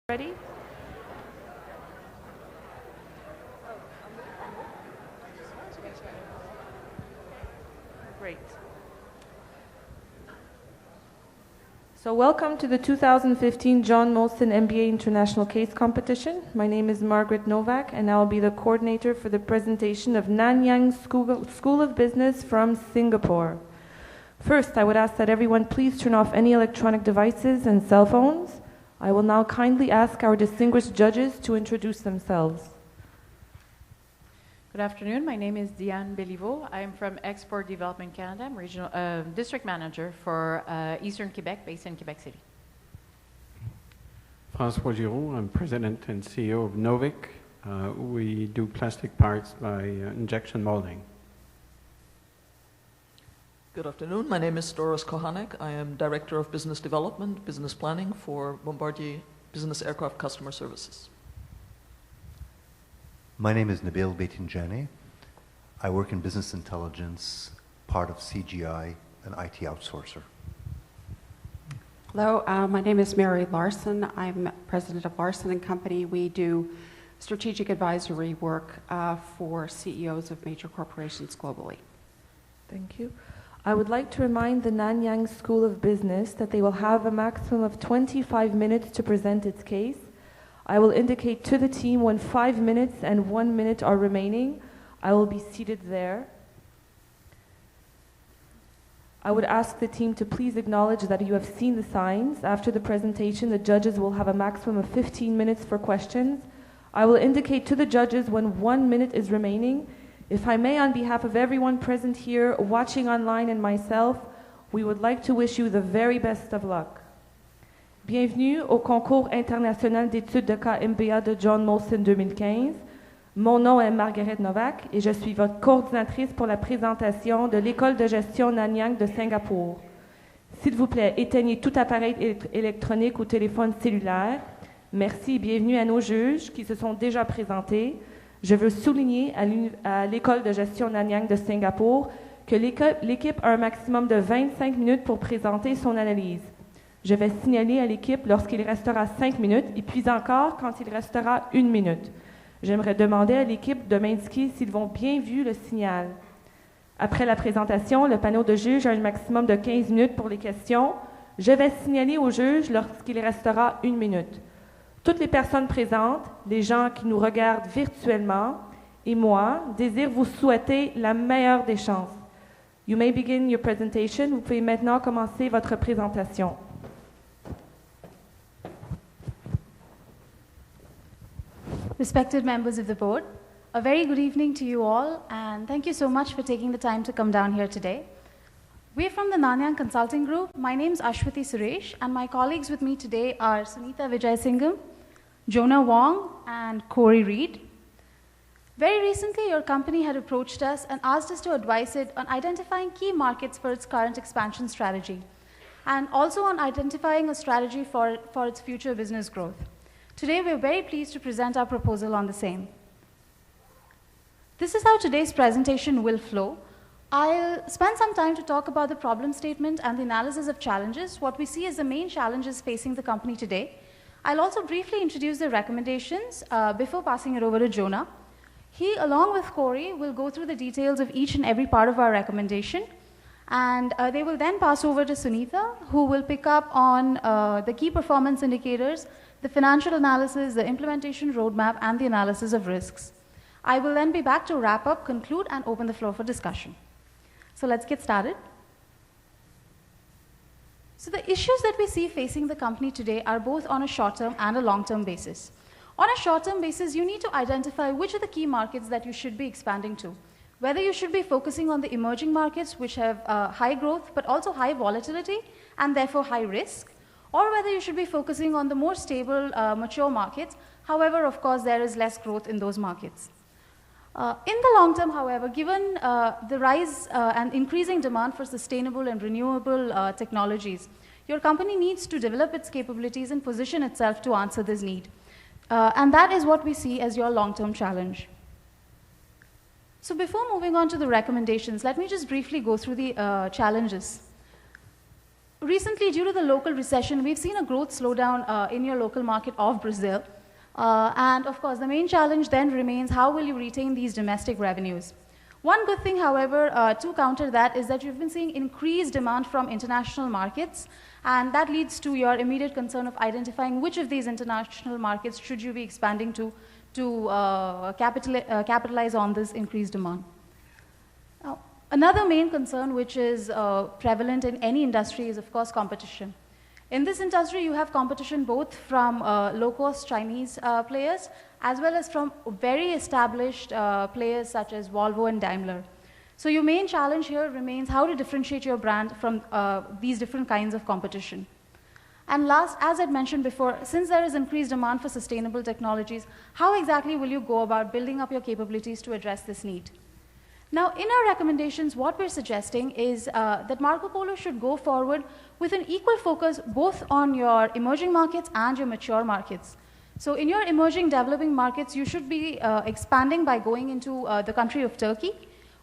Ready? Great. So welcome to the 2015 John Molson MBA International Case Competition. My name is Margaret Novak and I will be the coordinator for the presentation of Nanyang School of Business from Singapore. First, I would ask that everyone please turn off any electronic devices and cell phones. I will now kindly ask our distinguished judges to introduce themselves. Good afternoon. My name is Diane Béliveau. I am from Export Development Canada. I'm regional district manager for Eastern Quebec, based in Quebec City. François Giraud. I'm president and CEO of Novic. We do plastic parts by injection molding. Good afternoon. My name is Doris Kohanek. I am Director of Business Development, Business Planning for Bombardier Business Aircraft Customer Services. My name is Nabil Beitinjani. I work in business intelligence, part of CGI, an IT outsourcer. Hello, my name is Mary Larson. I'm president of Larson & Company. We do strategic advisory work for CEOs of major corporations globally. Thank you. I would like to remind the Nanyang School of Business that they will have a maximum of 25 minutes to present its case. I will indicate to the team when 5 minutes and 1 minute are remaining. I will be seated there. I would ask the team to please acknowledge that you have seen the signs. After the presentation, the judges will have a maximum of 15 minutes for questions. I will indicate to the judges when 1 minute is remaining. If I may, on behalf of everyone present here, watching online and myself, we would like to wish you the very best of luck. Bienvenue au Concours International d'études de Cas MBA de John Molson 2015. Mon nom est Margaret Novak et je suis votre coordinatrice pour la présentation de l'École de Gestion Nanyang de Singapour. S'il vous plaît, éteignez tout appareil électronique ou téléphone cellulaire. Merci et bienvenue à nos juges qui se sont déjà présentés. Je veux souligner à l'École de gestion Nanyang de Singapour que l'équipe a un maximum de 25 minutes pour présenter son analyse. Je vais signaler à l'équipe lorsqu'il restera 5 minutes et puis encore quand il restera 1 minute. J'aimerais demander à l'équipe de m'indiquer s'ils vont bien vu le signal. Après la présentation, le panneau de juges a un maximum de 15 minutes pour les questions. Je vais signaler aux juges lorsqu'il restera 1 minute. Toutes les personnes présentes, les gens qui nous regardent virtuellement et moi, désirent vous souhaiter la meilleure des chances. You may begin your presentation. Vous pouvez maintenant commencer votre présentation. Respected members of the board, a very good evening to you all, and thank you so much for taking the time to come down here today. We're from the Nanyang Consulting Group. My name is Ashwati Suresh, and my colleagues with me today are Sunitha Vijayasingam, Jonah Wong, and Corey Reed. Very recently, your company had approached us and asked us to advise it on identifying key markets for its current expansion strategy, and also on identifying a strategy for its future business growth. Today, we're very pleased to present our proposal on the same. This is how today's presentation will flow. I'll spend some time to talk about the problem statement and the analysis of challenges, what we see as the main challenges facing the company today. I'll also briefly introduce the recommendations before passing it over to Jonah. He, along with Corey, will go through the details of each and every part of our recommendation, and they will then pass over to Sunitha, who will pick up on the key performance indicators, the financial analysis, the implementation roadmap, and the analysis of risks. I will then be back to wrap up, conclude, and open the floor for discussion. So let's get started. So the issues that we see facing the company today are both on a short-term and a long-term basis. On a short-term basis, you need to identify which are the key markets that you should be expanding to. Whether you should be focusing on the emerging markets, which have high growth, but also high volatility, and therefore high risk, or whether you should be focusing on the more stable, mature markets. However, of course, there is less growth in those markets. In the long term, however, given the rise and increasing demand for sustainable and renewable technologies, your company needs to develop its capabilities and position itself to answer this need. And that is what we see as your long-term challenge. So before moving on to the recommendations, let me just briefly go through the challenges. recently, due to the local recession, we've seen a growth slowdown in your local market of Brazil. And of course, the main challenge then remains how will you retain these domestic revenues? One good thing, however, to counter that is that you've been seeing increased demand from international markets, and that leads to your immediate concern of identifying which of these international markets should you be expanding to capitalize on this increased demand. Now, another main concern which is prevalent in any industry is, of course, competition. In this industry, you have competition both from low-cost Chinese players as well as from very established players such as Volvo and Daimler. So your main challenge here remains how to differentiate your brand from these different kinds of competition. And last, as I mentioned before, since there is increased demand for sustainable technologies, how exactly will you go about building up your capabilities to address this need? Now, in our recommendations, what we're suggesting is that Marcopolo should go forward with an equal focus both on your emerging markets and your mature markets. So in your emerging developing markets, you should be expanding by going into the country of Turkey,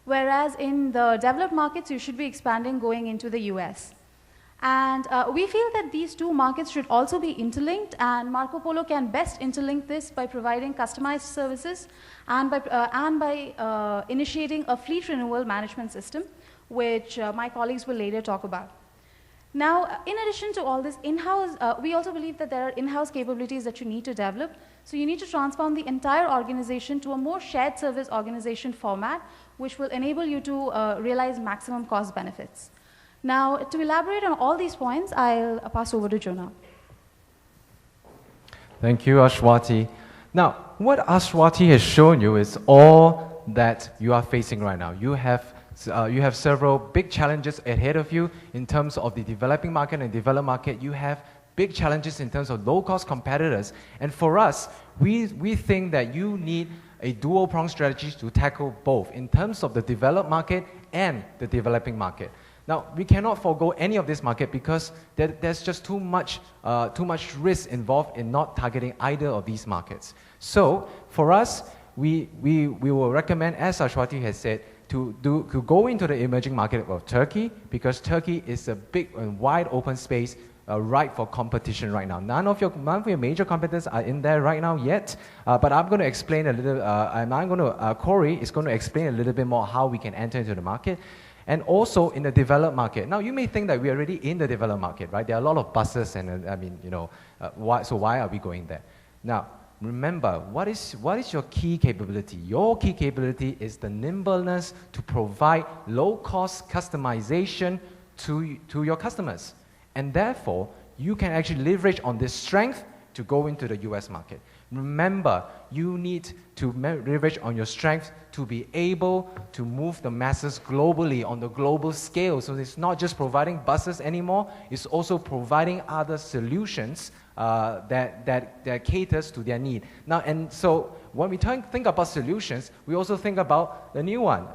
whereas in the developed markets, you should be expanding going into the US. And we feel that these two markets should also be interlinked, and Marcopolo can best interlink this by providing customized services and by initiating a fleet renewal management system, which my colleagues will later talk about. Now, in addition to all this, we also believe that there are in-house capabilities that you need to develop. So you need to transform the entire organization to a more shared service organization format, which will enable you to realize maximum cost benefits. Now, to elaborate on all these points, I'll pass over to Jonah. Thank you, Ashwati. Now, what Ashwati has shown you is all that you are facing right now. You have several big challenges ahead of you in terms of the developing market and developed market. You have big challenges in terms of low-cost competitors. And for us, we think that you need a dual-pronged strategy to tackle both in terms of the developed market and the developing market. Now, we cannot forego any of this market because there's just too much risk involved in not targeting either of these markets. So, for us, we will recommend, as Ashwati has said, to go into the emerging market of Turkey, because Turkey is a big and wide open space ripe for competition right now. None of your major competitors are in there right now yet, but I'm going to explain a little, Corey is going to explain a little bit more how we can enter into the market. And also in the developed market. Now, you may think that we're already in the developed market, right? There are a lot of buses, and why are we going there? Now, remember, what is your key capability? Your key capability is the nimbleness to provide low-cost customization to your customers. And therefore, you can actually leverage on this strength to go into the US market. Remember, you need to leverage on your strength to be able to move the masses globally on the global scale. So it's not just providing buses anymore, it's also providing other solutions that caters to their need. Now, and so when we think about solutions, we also think about the new one,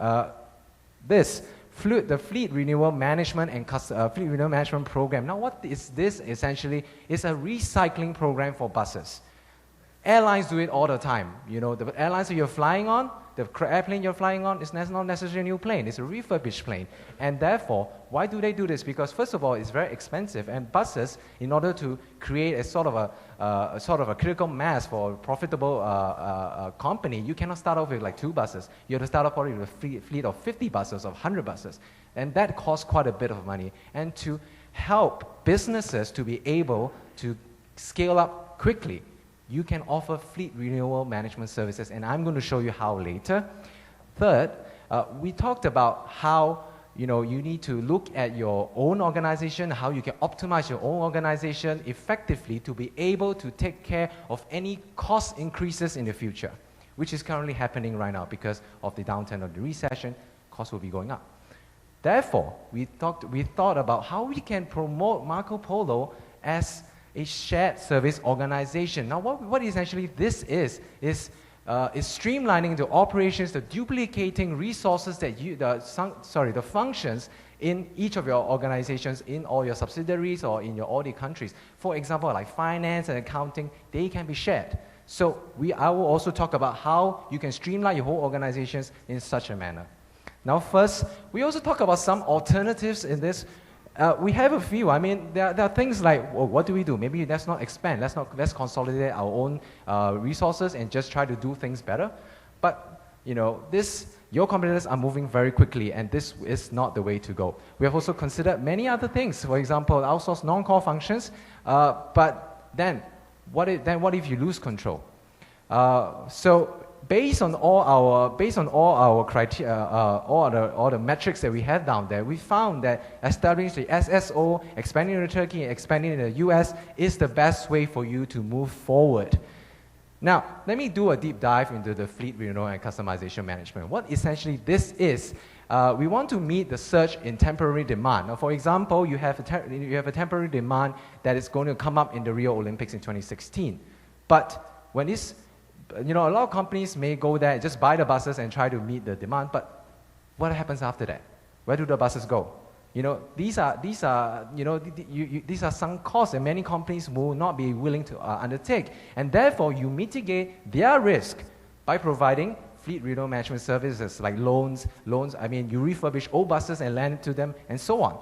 the Fleet Renewal Management and Fleet Renewal Management Program. Now, what is this essentially? It's a recycling program for buses. Airlines do it all the time. You know, the airlines that you're flying on, the airplane you're flying on is not necessarily a new plane. It's a refurbished plane. And therefore, why do they do this? Because first of all, it's very expensive. And buses, in order to create a sort of a critical mass for a profitable company, you cannot start off with like 2 buses. You have to start off with a fleet of 50 buses, of 100 buses. And that costs quite a bit of money. And to help businesses to be able to scale up quickly, you can offer fleet renewal management services, and I'm going to show you how later. Third, we talked about how you need to look at your own organization, how you can optimize your own organization effectively to be able to take care of any cost increases in the future, which is currently happening right now because of the downturn of the recession. Costs will be going up. Therefore, we thought about how we can promote Marcopolo as a shared service organization. Now, what essentially this is streamlining the operations, the duplicating resources that the functions in each of your organizations, in all your subsidiaries or in all the countries. For example, like finance and accounting, they can be shared. So I will also talk about how you can streamline your whole organizations in such a manner. Now, first, we also talk about some alternatives in this. We have a few. I mean, there are things like, well, what do we do? Maybe let's not expand. Let's consolidate our own resources and just try to do things better. But you know, your competitors are moving very quickly, and this is not the way to go. We have also considered many other things. For example, outsource non-core functions. But then, what if you lose control? So based on all criteria, all the metrics that we have down there, we found that establishing the SSO, expanding into Turkey, and expanding in the US is the best way for you to move forward. Now, let me do a deep dive into the fleet renewal and customization management. What essentially this is, we want to meet the surge in temporary demand. Now, for example, you have a temporary demand that is going to come up in the Rio Olympics in 2016. But when this, you know, a lot of companies may go there, just buy the buses and try to meet the demand, but what happens after that? Where do the buses go? You know, these are sunk costs that many companies will not be willing to undertake. And therefore, you mitigate their risk by providing fleet renewal management services like loans. I mean, you refurbish old buses and lend it to them, and so on.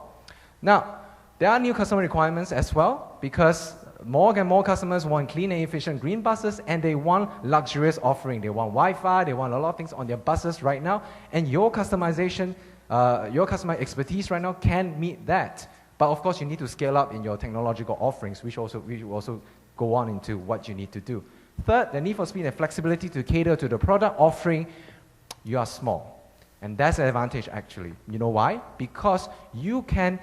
Now, there are new customer requirements as well, because more and more customers want clean and efficient green buses, and they want luxurious offering. They want Wi-Fi, they want a lot of things on their buses right now, and your customization, your customer expertise right now can meet that. But of course, you need to scale up in your technological offerings, which will also go on into what you need to do. Third, the need for speed and flexibility to cater to the product offering. You are small, and that's an advantage actually. You know why? Because you can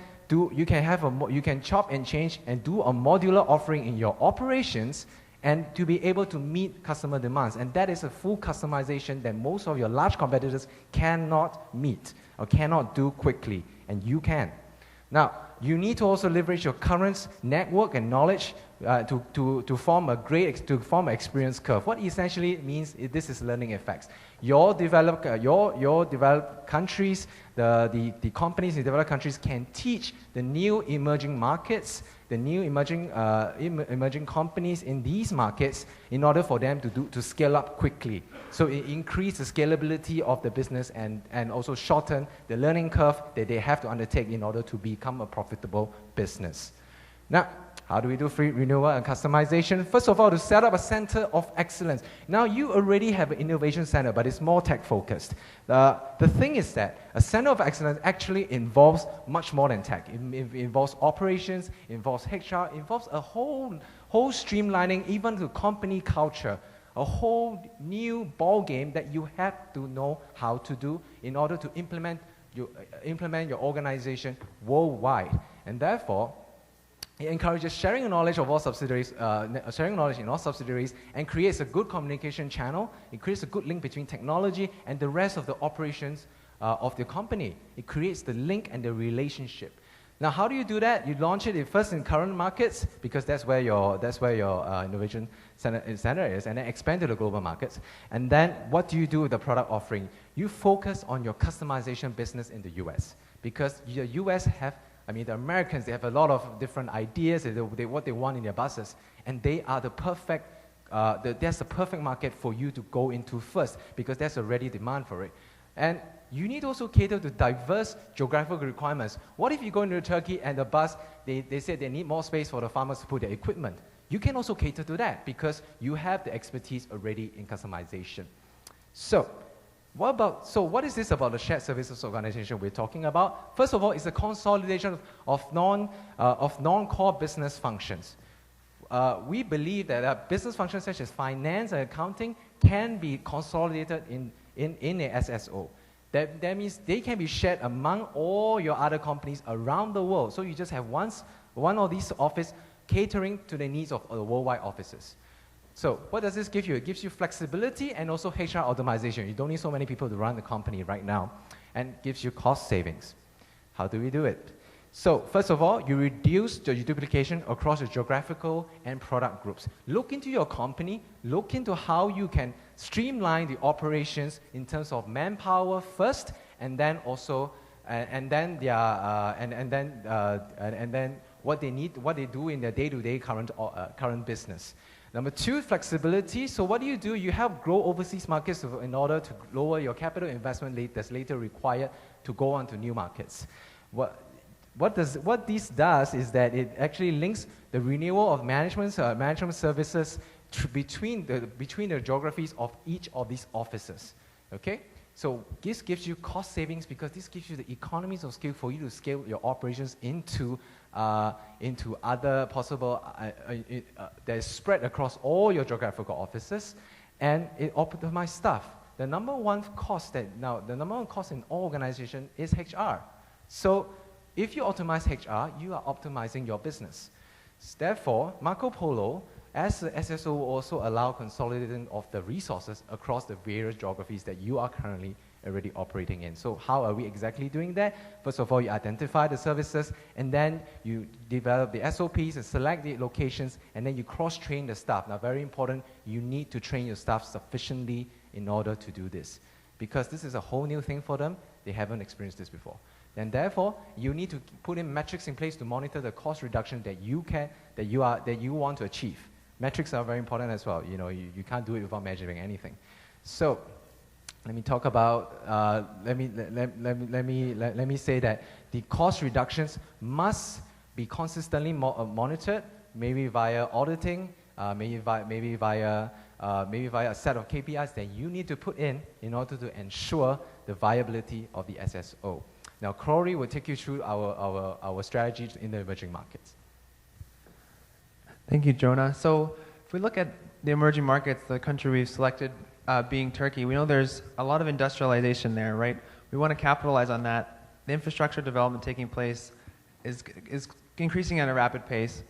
chop and change and do a modular offering in your operations, and to be able to meet customer demands. And that is a full customization that most of your large competitors cannot meet or cannot do quickly, and you can. Now, you need to also leverage your current network and knowledge to form an experience curve. What essentially means this is learning effects. Your developed countries, the companies in developed countries can teach the new emerging markets, the new emerging companies in these markets in order for them to scale up quickly. So it increases the scalability of the business and also shorten the learning curve that they have to undertake in order to become a profitable business. Now, how do we do fleet renewal and customization? First of all, to set up a center of excellence. Now, you already have an innovation center, but it's more tech-focused. The thing is that a center of excellence actually involves much more than tech. It involves operations, involves HR, involves a whole streamlining, even to company culture, a whole new ball game that you have to know how to do in order to implement your organization worldwide. And therefore, it encourages sharing knowledge of all subsidiaries, sharing knowledge in all subsidiaries, and creates a good communication channel. It creates a good link between technology and the rest of the operations of the company. It creates the link and the relationship. Now, how do you do that? You launch it first in current markets, because that's where your innovation center is, and then expand to the global markets. And then, what do you do with the product offering? You focus on your customization business in the US, because the US the Americans, they have a lot of different ideas, what they want in their buses, and they are that's the perfect market for you to go into first, because there's already demand for it. And you need to also cater to diverse geographical requirements. What if you go into Turkey and the bus, they say they need more space for the farmers to put their equipment? You can also cater to that, because you have the expertise already in customization. So, what is this about the shared services organization we're talking about? First of all, it's a consolidation of non-core business functions. We believe that business functions such as finance and accounting can be consolidated in a SSO. That means they can be shared among all your other companies around the world. So you just have one of these offices catering to the needs of the worldwide offices. So what does this give you? It gives you flexibility and also HR optimization. You don't need so many people to run the company right now, and gives you cost savings. How do we do it? So first of all, you reduce the duplication across your geographical and product groups. Look into your company, look into how you can streamline the operations in terms of manpower first, and then also and then what they need, what they do in their day-to-day current business. Number two, flexibility. So what do? You help grow overseas markets in order to lower your capital investment that's later required to go on to new markets. what this does is that it actually links the renewal of management services between the geographies of each of these offices. Okay, so this gives you cost savings because this gives you the economies of scale for you to scale your operations into other possible that is spread across all your geographical offices, and it optimizes staff. The number one cost in all organizations is HR. So if you optimize HR, you are optimizing your business. Therefore, Marcopolo, as the SSO, will also allow consolidating of the resources across the various geographies that you are currently already operating in. So how are we exactly doing that? First of all, you identify the services, and then you develop the SOPs and select the locations, and then you cross-train the staff. Now, very important, you need to train your staff sufficiently in order to do this, because this is a whole new thing for them. They haven't experienced this before. And therefore, you need to put in metrics in place to monitor the cost reduction that you want to achieve. Metrics are very important as well. You know, you can't do it without measuring anything. So, let me talk about. Let me say that the cost reductions must be consistently monitored, maybe via auditing, maybe via a set of KPIs that you need to put in order to ensure the viability of the SSO. Now, Corey will take you through our strategies in the emerging markets. Thank you, Jonah. So if we look at the emerging markets, the country we've selected being Turkey, we know there's a lot of industrialization there, right? We want to capitalize on that. The infrastructure development taking place is increasing at a rapid pace.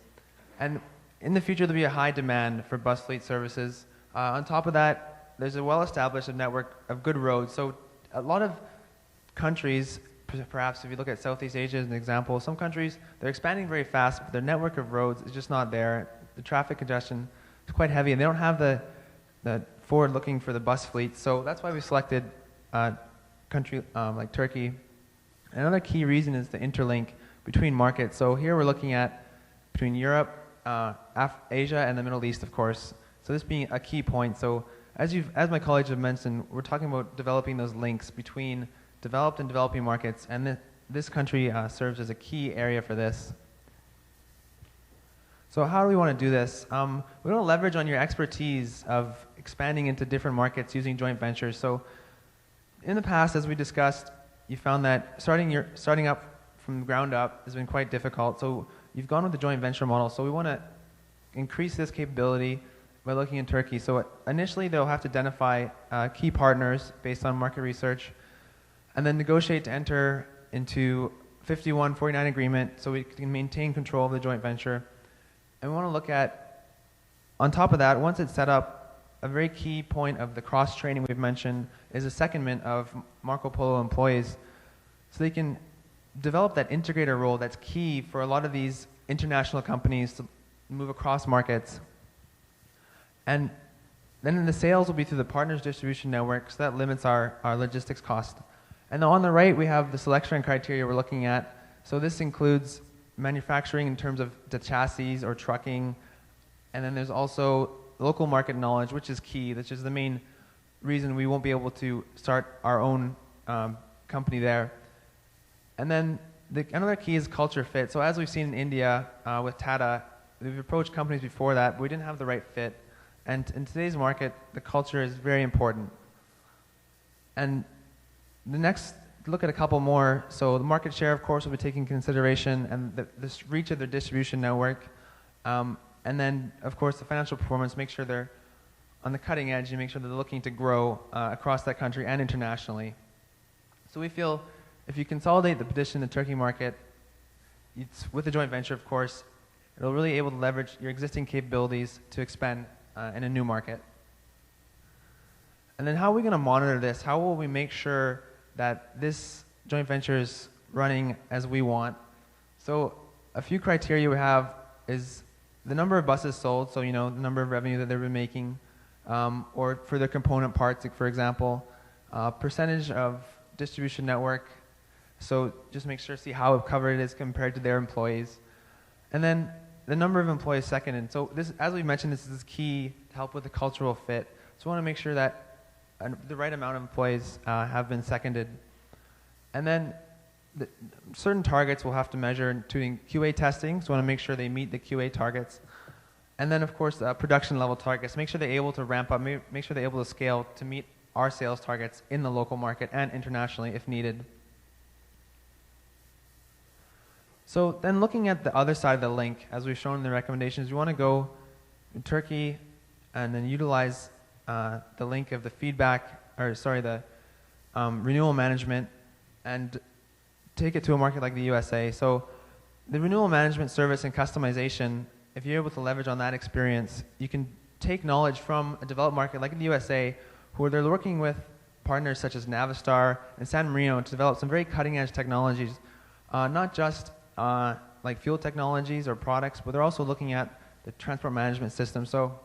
And in the future, there'll be a high demand for bus fleet services. On top of that, there's a well-established network of good roads. So a lot of countries, perhaps if you look at Southeast Asia as an example, some countries, they're expanding very fast, but their network of roads is just not there. The traffic congestion is quite heavy, and they don't have the forward looking for the bus fleet. So that's why we selected a country like Turkey. Another key reason is the interlink between markets. So here we're looking at between Europe, Asia, and the Middle East, of course. So this being a key point. So as my colleagues have mentioned, we're talking about developing those links between developed and developing markets, and this country serves as a key area for this. So how do we want to do this? We want to leverage on your expertise of expanding into different markets using joint ventures. So in the past, as we discussed, you found that starting up from the ground up has been quite difficult. So you've gone with the joint venture model. So we want to increase this capability by looking in Turkey. So initially, they'll have to identify key partners based on market research, and then negotiate to enter into 51-49 agreement so we can maintain control of the joint venture. And we want to look at, on top of that, once it's set up, a very key point of the cross-training we've mentioned is a secondment of Marcopolo employees so they can develop that integrator role that's key for a lot of these international companies to move across markets. And then the sales will be through the partners distribution network, so that limits our logistics cost. And on the right, we have the selection criteria we're looking at. So this includes manufacturing in terms of the chassis or trucking. And then there's also local market knowledge, which is key. That's just the main reason we won't be able to start our own company there. And then another key is culture fit. So as we've seen in India with Tata, we've approached companies before that, but we didn't have the right fit. And in today's market, the culture is very important. And the next, look at a couple more. So the market share, of course, will be taken into consideration, and the reach of their distribution network. And then, of course, the financial performance, make sure they're on the cutting edge and make sure that they're looking to grow across that country and internationally. So we feel if you consolidate the position in the Turkey market, it's with the joint venture, of course, it'll really able to leverage your existing capabilities to expand in a new market. And then how are we going to monitor this? How will we make sure that this joint venture is running as we want? So a few criteria we have is the number of buses sold, so the number of revenue that they've been making, or for their component parts, like for example, percentage of distribution network, so just make sure to see how covered it is compared to their employees. And then the number of employees seconded. So this, as we mentioned, this is key to help with the cultural fit. So we want to make sure that the right amount of employees have been seconded. And then certain targets we'll have to measure, including QA testing, so we want to make sure they meet the QA targets. And then, of course, production level targets. Make sure they're able to ramp up, make sure they're able to scale to meet our sales targets in the local market and internationally if needed. So then looking at the other side of the link, as we've shown in the recommendations, we want to go in Turkey and then utilize the link of the feedback, or sorry, the renewal management, and take it to a market like the USA. So the renewal management service and customization, if you're able to leverage on that experience, you can take knowledge from a developed market like in the USA, where they're working with partners such as Navistar and San Marino to develop some very cutting-edge technologies, not just like fuel technologies or products, but they're also looking at the transport management system. So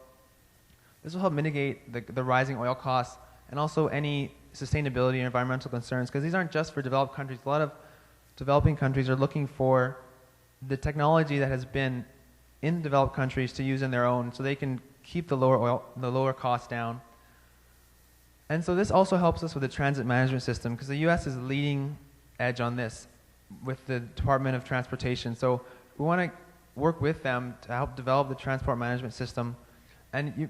this will help mitigate the rising oil costs and also any sustainability and environmental concerns, because these aren't just for developed countries. A lot of developing countries are looking for the technology that has been in developed countries to use in their own, so they can keep the lower costs down. And so this also helps us with the transit management system, because the U.S. is leading edge on this with the Department of Transportation. So we want to work with them to help develop the transport management system. And you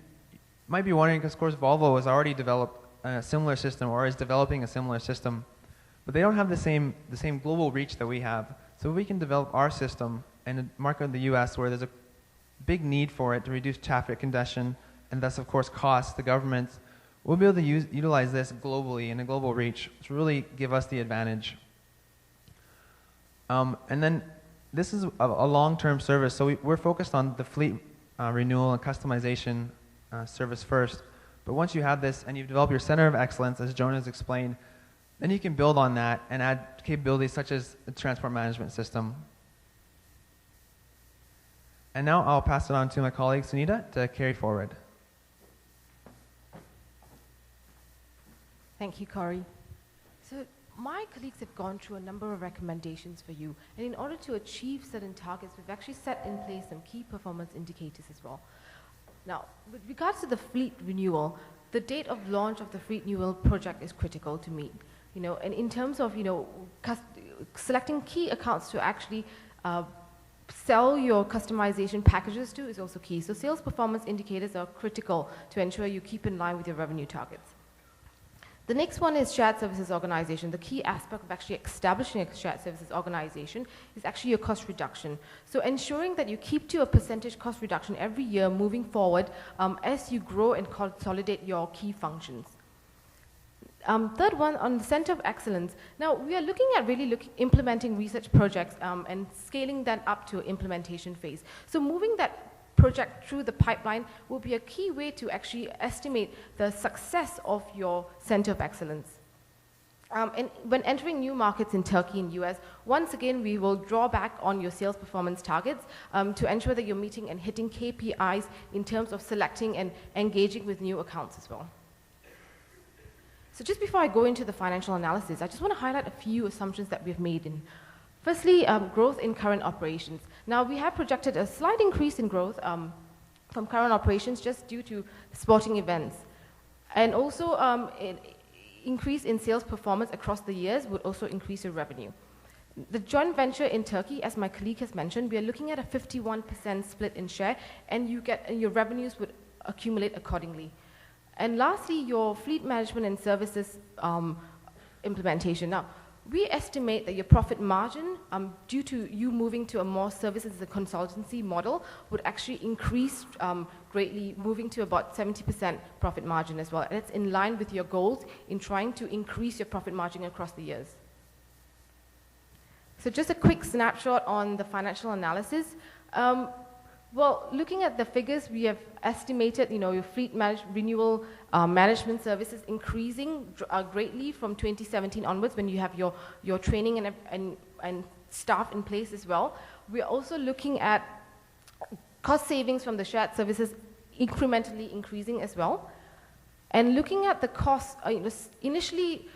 might be wondering, because of course Volvo has already developed a similar system or is developing a similar system, but they don't have the same global reach that we have. So we can develop our system in a market in the U.S. where there's a big need for it to reduce traffic congestion and thus of course costs, the governments. We'll be able to utilize this globally in a global reach to really give us the advantage. And then this is a long-term service, so we're focused on the fleet renewal and customization service first. But once you have this and you've developed your center of excellence, as Joan has explained, then you can build on that and add capabilities such as the transport management system. And now I'll pass it on to my colleague Sunita to carry forward. Thank you, Corey. So my colleagues have gone through a number of recommendations for you, and in order to achieve certain targets, we've actually set in place some key performance indicators as well. Now, with regards to the fleet renewal, the date of launch of the fleet renewal project is critical to meet. And in terms of selecting key accounts to actually sell your customization packages to is also key. So sales performance indicators are critical to ensure you keep in line with your revenue targets. The next one is shared services organization. The key aspect of actually establishing a shared services organization is actually your cost reduction. So ensuring that you keep to a percentage cost reduction every year moving forward as you grow and consolidate your key functions. Third one, on the Center of Excellence. Now, we are looking at really implementing research projects and scaling that up to implementation phase. So moving that project through the pipeline will be a key way to actually estimate the success of your Center of Excellence. And when entering new markets in Turkey and US, once again, we will draw back on your sales performance targets to ensure that you're meeting and hitting KPIs in terms of selecting and engaging with new accounts as well. So just before I go into the financial analysis, I just want to highlight a few assumptions that we've made. Firstly, growth in current operations. Now, we have projected a slight increase in growth from current operations just due to sporting events. And also, an increase in sales performance across the years would also increase your revenue. The joint venture in Turkey, as my colleague has mentioned, we are looking at a 51% split in share, and your revenues would accumulate accordingly. And lastly, your fleet management and services implementation. Now, we estimate that your profit margin, due to you moving to a more services as a consultancy model, would actually increase greatly, moving to about 70% profit margin as well. And it's in line with your goals in trying to increase your profit margin across the years. So just a quick snapshot on the financial analysis. Well, looking at the figures, we have estimated, your fleet renewal management services increasing greatly from 2017 onwards when you have your training and staff in place as well. We are also looking at cost savings from the shared services incrementally increasing as well. And looking at the costs, initially,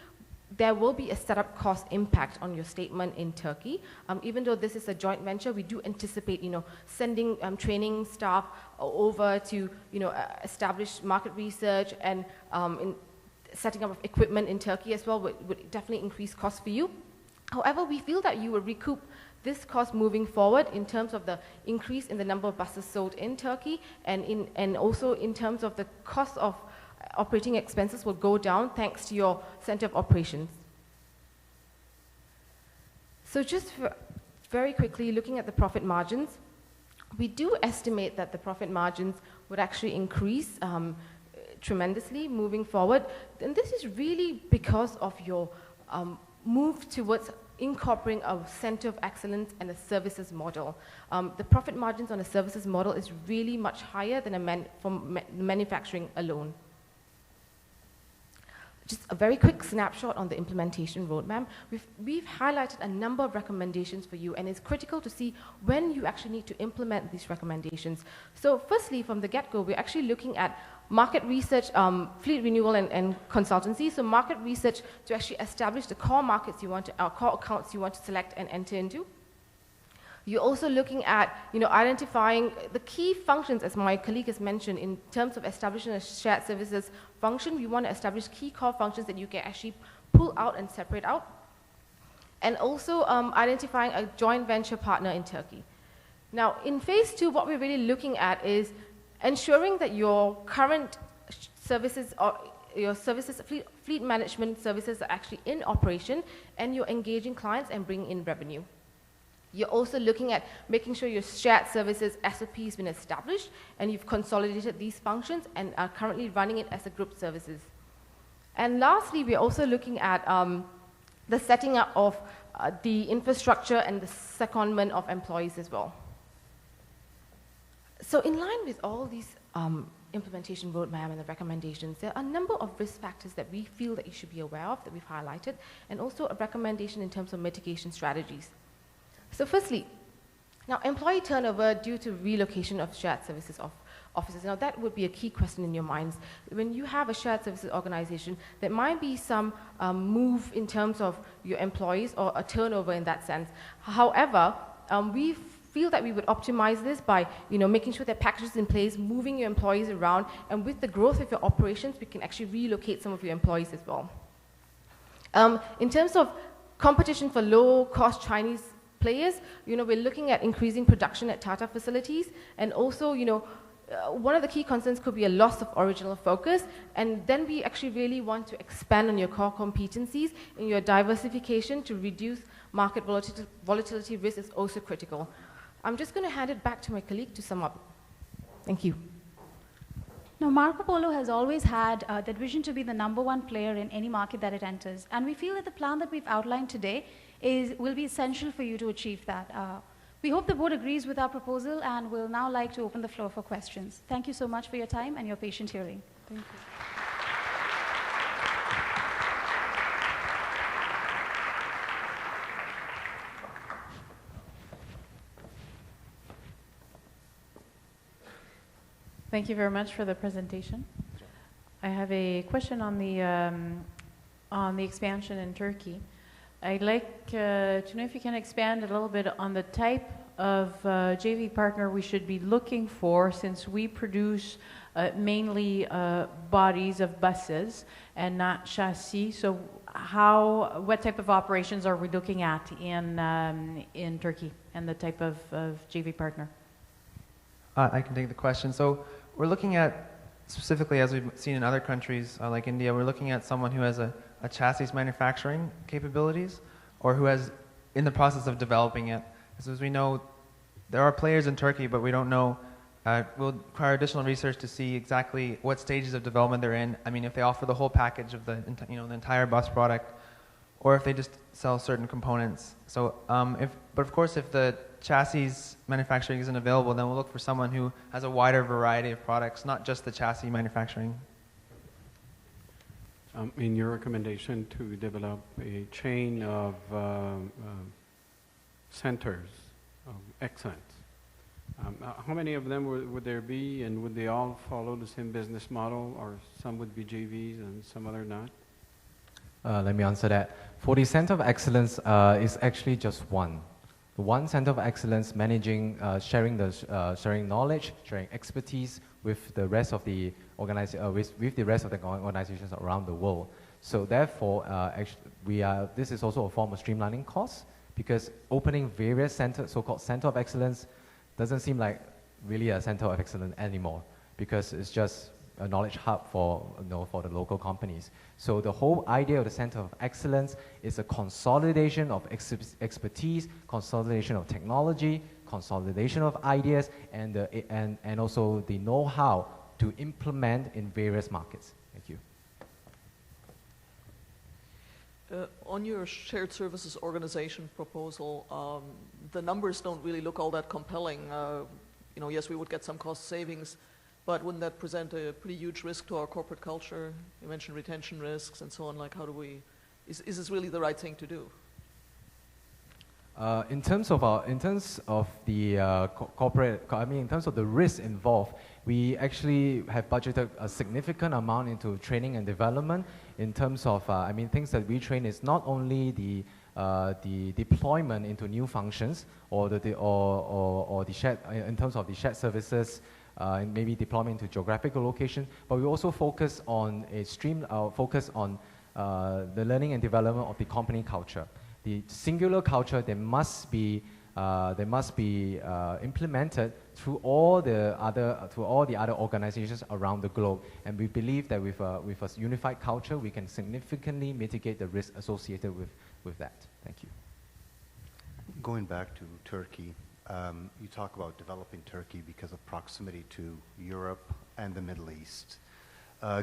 there will be a setup cost impact on your statement in Turkey. Even though this is a joint venture, we do anticipate, sending training staff over to, establish market research and setting up of equipment in Turkey as well would definitely increase costs for you. However, we feel that you will recoup this cost moving forward in terms of the increase in the number of buses sold in Turkey, and also in terms of the cost of operating expenses will go down thanks to your center of operations. So just very quickly, looking at the profit margins, we do estimate that the profit margins would actually increase tremendously moving forward. And this is really because of your move towards incorporating a center of excellence and a services model. The profit margins on a services model is really much higher than from manufacturing alone. Just a very quick snapshot on the implementation roadmap. We've highlighted a number of recommendations for you, and it's critical to see when you actually need to implement these recommendations. So firstly, from the get-go, we're actually looking at market research, fleet renewal, and consultancy. So market research to actually establish the core markets you want to, core accounts you want to select and enter into. You're also looking at, identifying the key functions, as my colleague has mentioned, in terms of establishing a shared services function. We want to establish key core functions that you can actually pull out and separate out. And also identifying a joint venture partner in Turkey. Now, in phase 2, what we're really looking at is ensuring that your current services or your services, fleet management services are actually in operation, and you're engaging clients and bringing in revenue. You're also looking at making sure your shared services SOP has been established and you've consolidated these functions and are currently running it as a group services. And lastly, we're also looking at the setting up of the infrastructure and the secondment of employees as well. So in line with all these implementation roadmap and the recommendations, there are a number of risk factors that we feel that you should be aware of that we've highlighted, and also a recommendation in terms of mitigation strategies. So firstly, now employee turnover due to relocation of shared services offices. Now that would be a key question in your minds. When you have a shared services organization, there might be some move in terms of your employees or a turnover in that sense. However, we feel that we would optimize this by making sure that packages in place, moving your employees around, and with the growth of your operations, we can actually relocate some of your employees as well. In terms of competition for low-cost Chinese players, we're looking at increasing production at Tata facilities, and also, one of the key concerns could be a loss of original focus, and then we actually really want to expand on your core competencies, and your diversification to reduce market volatility risk is also critical. I'm just going to hand it back to my colleague to sum up. Thank you. Now, Marcopolo has always had that vision to be the #1 player in any market that it enters, and we feel that the plan that we've outlined today will be essential for you to achieve that. We hope the board agrees with our proposal, and we'll now like to open the floor for questions. Thank you so much for your time and your patient hearing. Thank you. Thank you very much for the presentation. I have a question on the expansion in Turkey. I'd like to know if you can expand a little bit on the type of JV partner we should be looking for, since we produce mainly bodies of buses and not chassis. So what type of operations are we looking at in Turkey, and the type of JV partner? I can take the question. So we're looking at, specifically as we've seen in other countries like India, we're looking at someone who has a chassis manufacturing capabilities, or who is in the process of developing it. So as we know, there are players in Turkey, but we don't know, we'll require additional research to see exactly what stages of development they're in. I mean, if they offer the whole package of the entire bus product, or if they just sell certain components. So, but of course, if the chassis manufacturing isn't available, then we'll look for someone who has a wider variety of products, not just the chassis manufacturing. In your recommendation to develop a chain of centers of excellence, how many of them would there be, and would they all follow the same business model, or some would be JVs and some other not? Let me answer that. For the Center of Excellence, is actually just one. One Center of Excellence managing, sharing knowledge, sharing expertise with the rest of the organizations around the world. So therefore, this is also a form of streamlining costs, because opening various so-called center of excellence doesn't seem like really a center of excellence anymore, because it's just a knowledge hub for the local companies. So the whole idea of the center of excellence is a consolidation of expertise, consolidation of technology, consolidation of ideas, and also the know-how to implement in various markets. Thank you. On your shared services organization proposal, the numbers don't really look all that compelling. Yes, we would get some cost savings, but wouldn't that present a pretty huge risk to our corporate culture? You mentioned retention risks and so on. Like, is this really the right thing to do? In terms of the corporate, in terms of the risks involved, we actually have budgeted a significant amount into training and development. In terms of, things that we train is not only the deployment into new functions or the shared, in terms of the shared services, and maybe deployment into geographical location, but we also focus on the learning and development of the company culture. The singular culture that must be implemented through all the other organizations around the globe, and we believe that with a unified culture, we can significantly mitigate the risk associated with that. Thank you. Going back to Turkey, you talk about developing Turkey because of proximity to Europe and the Middle East.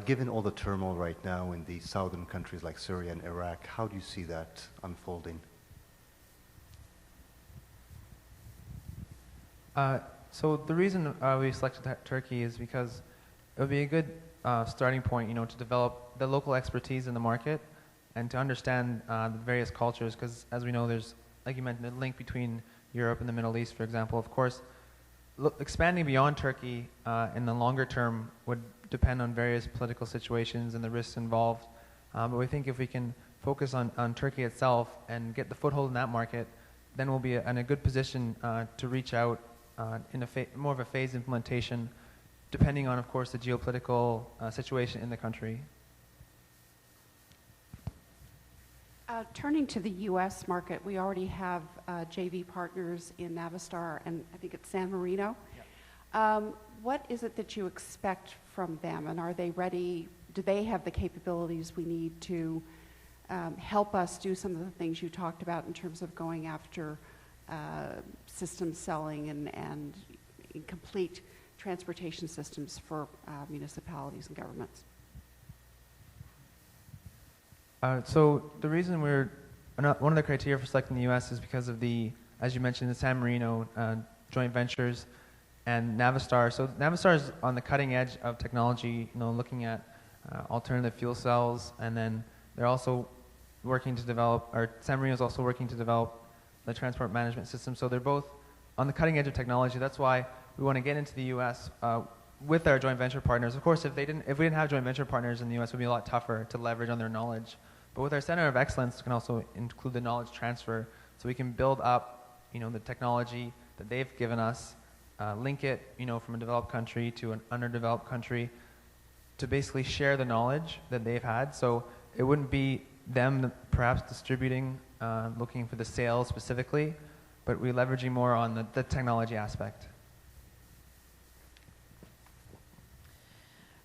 Given all the turmoil right now in the southern countries like Syria and Iraq, how do you see that unfolding? So the reason we selected Turkey is because it would be a good starting point, to develop the local expertise in the market and to understand the various cultures, because as we know, there's, like you mentioned, a link between Europe and the Middle East, for example. Of course, expanding beyond Turkey in the longer term would depend on various political situations and the risks involved. But we think if we can focus on Turkey itself and get the foothold in that market, then we'll be in a good position to reach out in more of a phased implementation, depending on, of course, the geopolitical situation in the country. Turning to the U.S. market, we already have JV partners in Navistar and I think it's San Marino. Yeah. What is it that you expect from them, and are they ready? Do they have the capabilities we need to help us do some of the things you talked about in terms of going after system selling and complete transportation systems for municipalities and governments? So the reason one of the criteria for selecting the U.S. is because of as you mentioned, the San Marino joint ventures and Navistar. So Navistar is on the cutting edge of technology, looking at alternative fuel cells, and then they're also working to develop, or San Marino is also working to develop the transport management system. So they're both on the cutting edge of technology. That's why we want to get into the U.S. With our joint venture partners. Of course, if we didn't have joint venture partners in the U.S., it would be a lot tougher to leverage on their knowledge. But with our Center of Excellence, it can also include the knowledge transfer, so we can build up, the technology that they've given us, link it, from a developed country to an underdeveloped country, to basically share the knowledge that they've had. So it wouldn't be them perhaps distributing, looking for the sales specifically, but we're leveraging more on the technology aspect.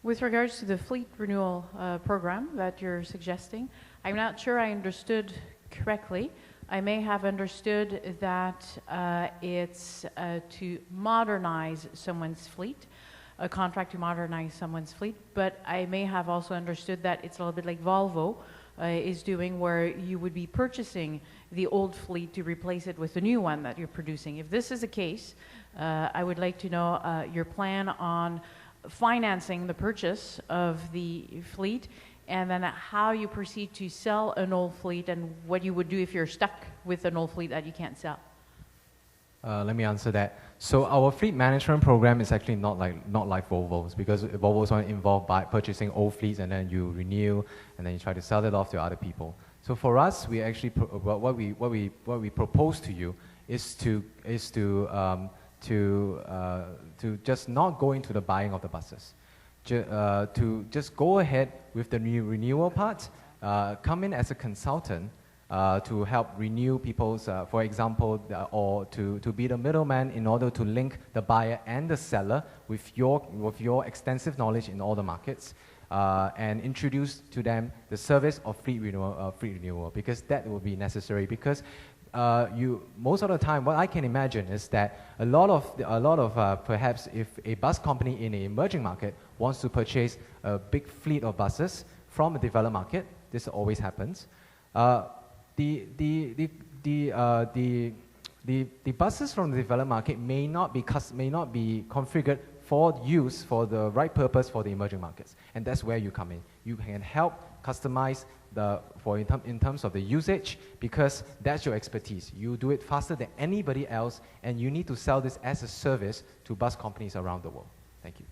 With regards to the fleet renewal program that you're suggesting, I'm not sure I understood correctly. I may have understood that it's to modernize someone's fleet, a contract to modernize someone's fleet, but I may have also understood that it's a little bit like Volvo is doing, where you would be purchasing the old fleet to replace it with the new one that you're producing. If this is the case, I would like to know your plan on financing the purchase of the fleet, and then how you proceed to sell an old fleet, and what you would do if you're stuck with an old fleet that you can't sell. Let me answer that. So our fleet management program is actually not like Volvo's, because Volvo's are involved by purchasing old fleets and then you renew and then you try to sell it off to other people. So for us, we actually what we propose to you is to just not go into the buying of the buses, to just go ahead with the new renewal part come in as a consultant to help renew people's, for example, or to be the middleman in order to link the buyer and the seller with your extensive knowledge in all the markets, and introduce to them the service of fleet renewal, because that will be necessary. Because most of the time, what I can imagine is that a lot of perhaps if a bus company in an emerging market wants to purchase a big fleet of buses from a developed market, this always happens. The buses from the developed market may not be configured for use for the right purpose for the emerging markets, and that's where you come in. You can help customize in terms of the usage, because that's your expertise. You do it faster than anybody else, and you need to sell this as a service to bus companies around the world. Thank you.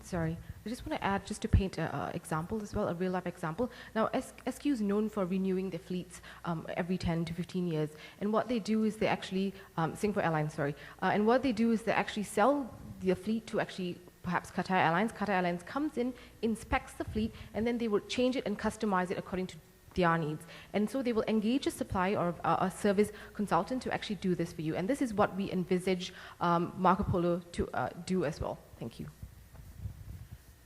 Sorry, I just want to add, just to paint an example as well, a real-life example. Now, SQ is known for renewing their fleets every 10 to 15 years, and what they do is they actually, Singapore Airlines, sorry, and what they do is they actually sell their fleet to actually perhaps Qatar Airlines. Qatar Airlines comes in, inspects the fleet, and then they will change it and customize it according to their needs. And so they will engage a supplier or a service consultant to actually do this for you. And this is what we envisage Marcopolo to do as well. Thank you.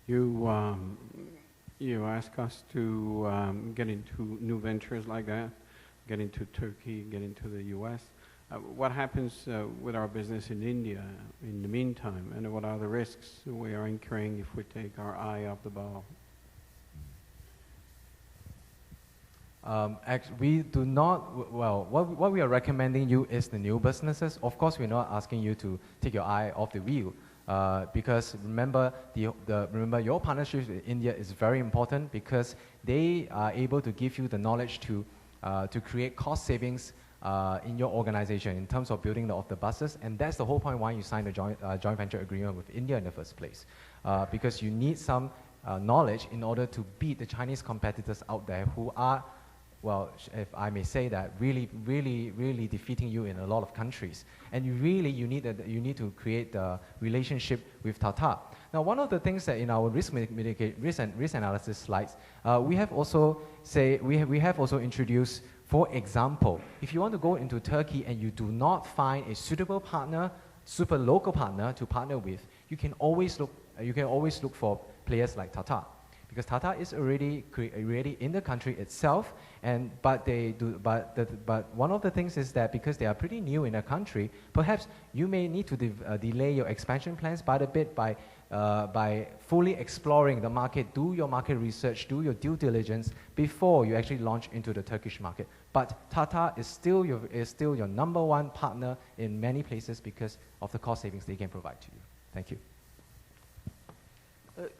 You ask us to get into new ventures like that, get into Turkey, get into the US. What happens with our business in India in the meantime, and what are the risks we are incurring if we take our eye off the ball? We do not, well, what we are recommending you is the new businesses. Of course, we're not asking you to take your eye off the wheel. Because remember, your partnership with India is very important, because they are able to give you the knowledge to create cost savings in your organization in terms of building the buses, and that's the whole point why you signed a joint venture agreement with India in the first place, because you need some knowledge in order to beat the Chinese competitors out there who are, well, if I may say that, really defeating you in a lot of countries. And you need to create the relationship with Tata. Now, one of the things that in our risk analysis slides, we have also introduced, for example, if you want to go into Turkey and you do not find a suitable partner, super local partner to partner with, you can always look for players like Tata. Because Tata is already in the country itself, but one of the things is that because they are pretty new in the country, perhaps you may need to delay your expansion plans by a bit by fully exploring the market, do your market research, do your due diligence before you actually launch into the Turkish market. But Tata is still your number one partner in many places because of the cost savings they can provide to you. Thank you.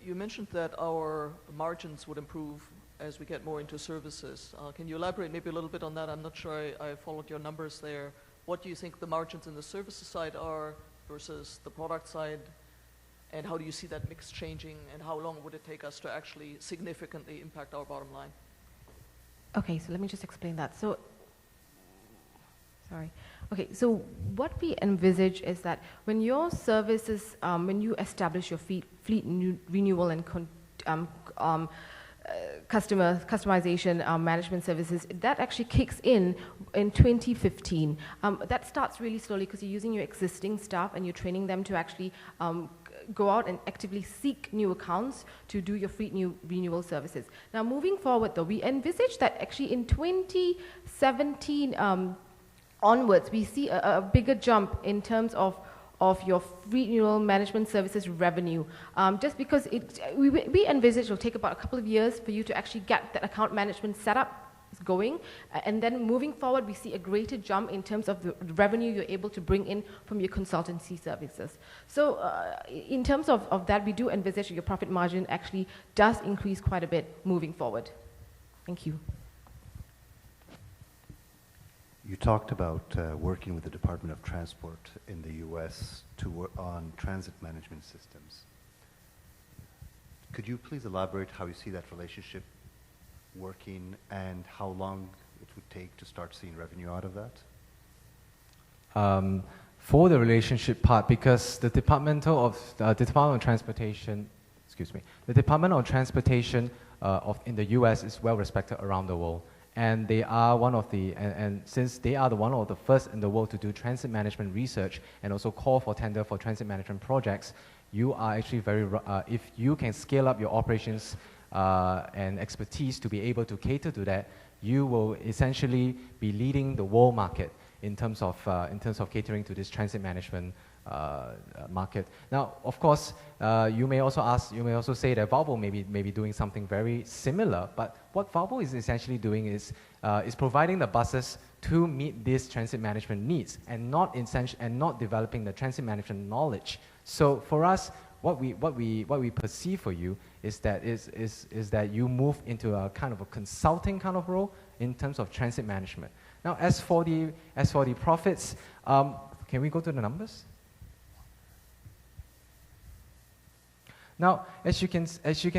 You mentioned that our margins would improve as we get more into services. Can you elaborate maybe a little bit on that? I'm not sure I followed your numbers there. What do you think the margins in the services side are versus the product side? And how do you see that mix changing? And how long would it take us to actually significantly impact our bottom line? Okay, so let me just explain that. So what we envisage is that when your services, when you establish your fleet renewal and customization management services, that actually kicks in 2015. That starts really slowly because you're using your existing staff and you're training them to actually go out and actively seek new accounts to do your fleet renewal services. Now, moving forward, though, we envisage that actually in 2017 onwards, we see a bigger jump in terms of your fleet renewal management services revenue, just because we envisage it will take about a couple of years for you to actually get that account management setup going, and then moving forward we see a greater jump in terms of the revenue you're able to bring in from your consultancy services. So in terms of that, we do envisage your profit margin actually does increase quite a bit moving forward. Thank you. You talked about working with the Department of Transport in the US to work on transit management systems. Could you please elaborate how you see that relationship working and how long it would take to start seeing revenue out of that? For the relationship part, because the Department of Transportation excuse me, the Department of Transportation in the US is well respected around the world. And they are one of the, and since they are one of the first in the world to do transit management research and also call for tender for transit management projects, you are actually very, if you can scale up your operations and expertise to be able to cater to that, you will essentially be leading the world market in terms of catering to this transit management market. Now, of course, you may also say that Volvo may be doing something very similar, but what Volvo is essentially doing is providing the buses to meet these transit management needs and not developing the transit management knowledge. So for us, what we perceive for you is that you move into a kind of a consulting kind of role in terms of transit management. Now, as for the profits, can we go to the numbers? Now, as you can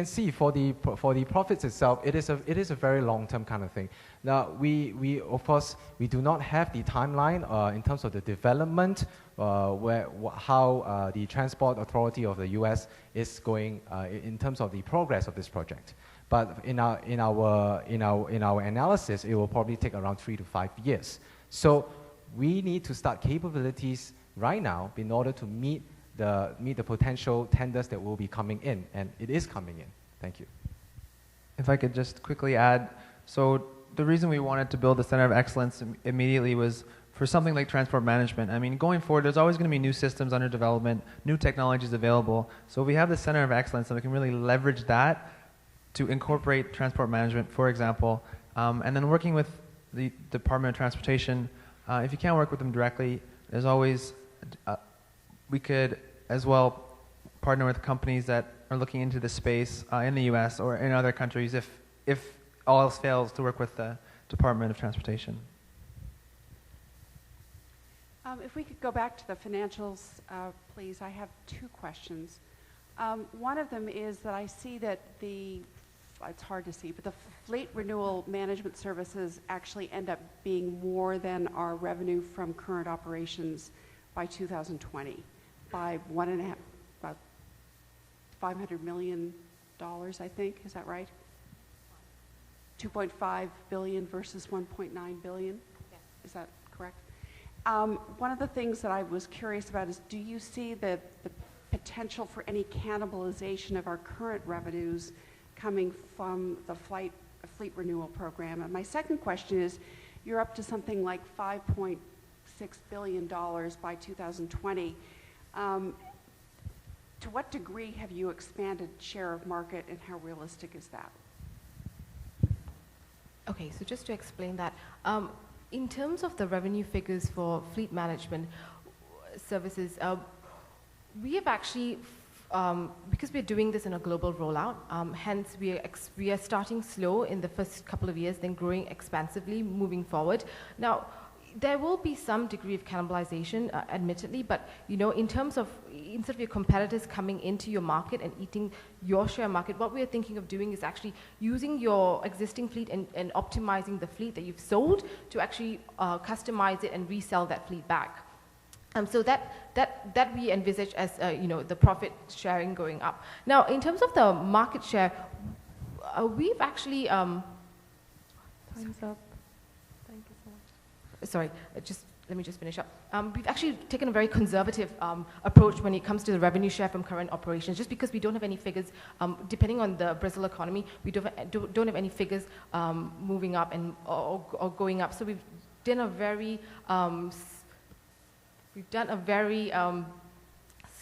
see, for the profits itself, it is a very long-term kind of thing. Now, we of course do not have the timeline in terms of the development, how the Transport Authority of the U.S. is going in terms of the progress of this project. But in our analysis, it will probably take around 3 to 5 years. So we need to start capabilities right now in order to meet the potential tenders that will be coming in, and it is coming in. Thank you. If I could just quickly add, so the reason we wanted to build the Center of Excellence immediately was for something like transport management. I mean, going forward, there's always going to be new systems under development, new technologies available. So we have the Center of Excellence, and we can really leverage that to incorporate transport management, for example, and then working with the Department of Transportation. If you can't work with them directly, there's always we could as well partner with companies that are looking into this space in the U.S. or in other countries if all else fails to work with the Department of Transportation. If we could go back to the financials, please. I have 2 questions. One of them is that I see that it's hard to see, but the fleet renewal management services actually end up being more than our revenue from current operations by 2020, by about $500 million, I think. Is that right? 2.5 billion versus 1.9 billion. Yes. Is that correct? One of the things that I was curious about is, do you see the potential for any cannibalization of our current revenues coming from the fleet renewal program? And my second question is, you're up to something like $5.6 billion by 2020. To what degree have you expanded share of market, and how realistic is that? Okay, so just to explain that, in terms of the revenue figures for fleet management services, we have actually, because we're doing this in a global rollout, hence we are starting slow in the first couple of years, then growing expansively moving forward. Now, there will be some degree of cannibalization, admittedly, but in terms of, instead of your competitors coming into your market and eating your share market, what we are thinking of doing is actually using your existing fleet and optimizing the fleet that you've sold to actually customize it and resell that fleet back. So that we envisage as the profit sharing going up. Now, in terms of the market share, we've actually Time's up. Thank you so much. Sorry, let me just finish up. We've actually taken a very conservative approach when it comes to the revenue share from current operations, just because we don't have any figures, depending on the Brazil economy, we don't have any figures moving up or going up. So we've done a very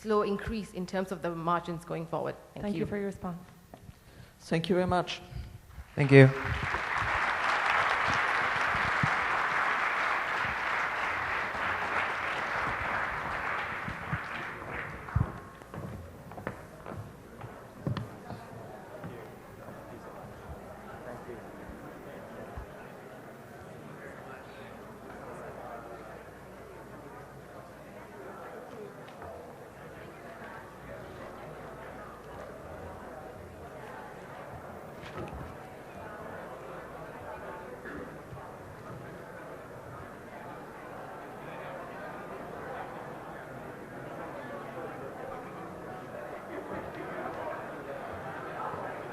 slow increase in terms of the margins going forward. Thank you for your response. Thank you very much. Thank you.